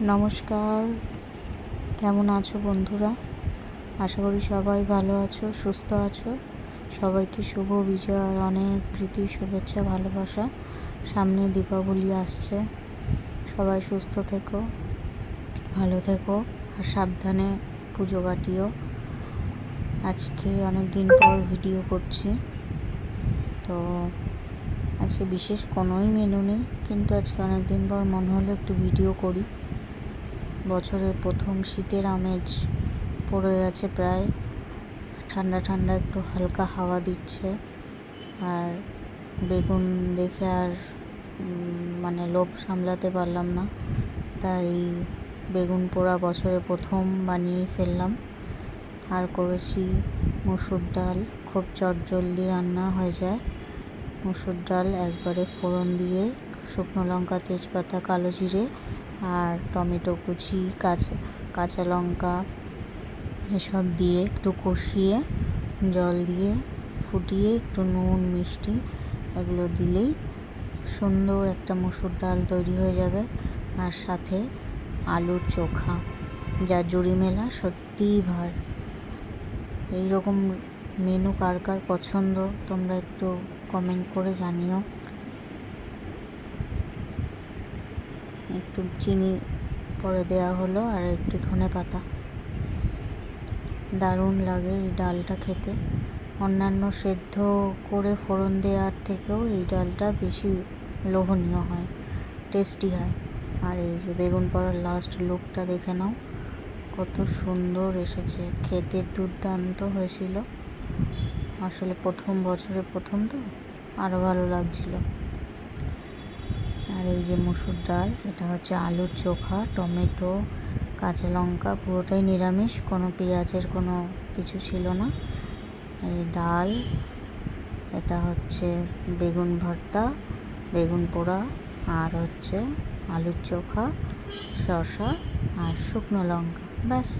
নমস্কার, কেমন আছো বন্ধুরা? আশা করি সবাই ভালো আছো, সুস্থ আছো। সবাইকে শুভ বিজয়ার অনেক প্রীতি, শুভেচ্ছা, ভালোবাসা। সামনে দীপাবলি আসছে, সবাই সুস্থ থেকো, ভালো থেকো আর সাবধানে পুজো কাটিও। আজকে অনেক দিন পর ভিডিও করছি, তো আজকে বিশেষ কোনোই মেনু নেই, কিন্তু আজকে অনেক দিন পর মনে হলো একটু ভিডিও করি। বছরের প্রথম শীতের আমেজ পড়ে গেছে, প্রায় ঠান্ডা ঠান্ডা একটু হালকা হাওয়া দিচ্ছে। আর বেগুন দেখে আর লোভ সামলাতে পারলাম না, তাই বেগুন পোড়া বছরে প্রথম বানিয়ে ফেললাম। আর করেছি মুসুর ডাল, খুব চটজলদি রান্না হয়ে যায়। মুসুর ডাল একবারে ফোড়ন দিয়ে শুকনো লঙ্কা, তেজপাতা, কালো জিরে আর টমেটো কুচি, কাঁচা লঙ্কা এসব দিয়ে একটু কষিয়ে জল দিয়ে ফুটিয়ে একটু নুন, মিষ্টি এগুলো দিলেই সুন্দর একটা মুসুর ডাল তৈরি হয়ে যাবে। আর সাথে আলুর চোখা, যা জুড়ি মেলা, সত্যিই ভার। এইরকম মেনু কার কার পছন্দ তোমরা একটু কমেন্ট করে জানিও। একটু চিনি পরে দেওয়া হলো আর একটু ধনেপাতা। দারুণ লাগে এই ডালটা খেতে। অন্যান্য সেদ্ধ করে ফোড়ন দেওয়ার থেকেও এই ডালটা বেশি লোভনীয় হয়, টেস্টি হয়। আর এই যে বেগুন পোড়ার লাস্ট লুকটা দেখে নাও, কত সুন্দর এসেছে, খেতে দুর্দান্ত হয়েছিল। আসলে বছরে প্রথম তো আরও ভালো লাগছিল। আর এই যে মুসুর ডাল, এটা হচ্ছে আলুর চোখা, টমেটো, কাঁচা লঙ্কা, পুরোটাই নিরামিষ, কোনো পেঁয়াজের কোনো কিছু ছিল না। এই ডাল, এটা হচ্ছে বেগুন ভর্তা, বেগুন পোড়া, আর হচ্ছে আলুর চোখা, শসা আর শুকনো লঙ্কা, ব্যাস।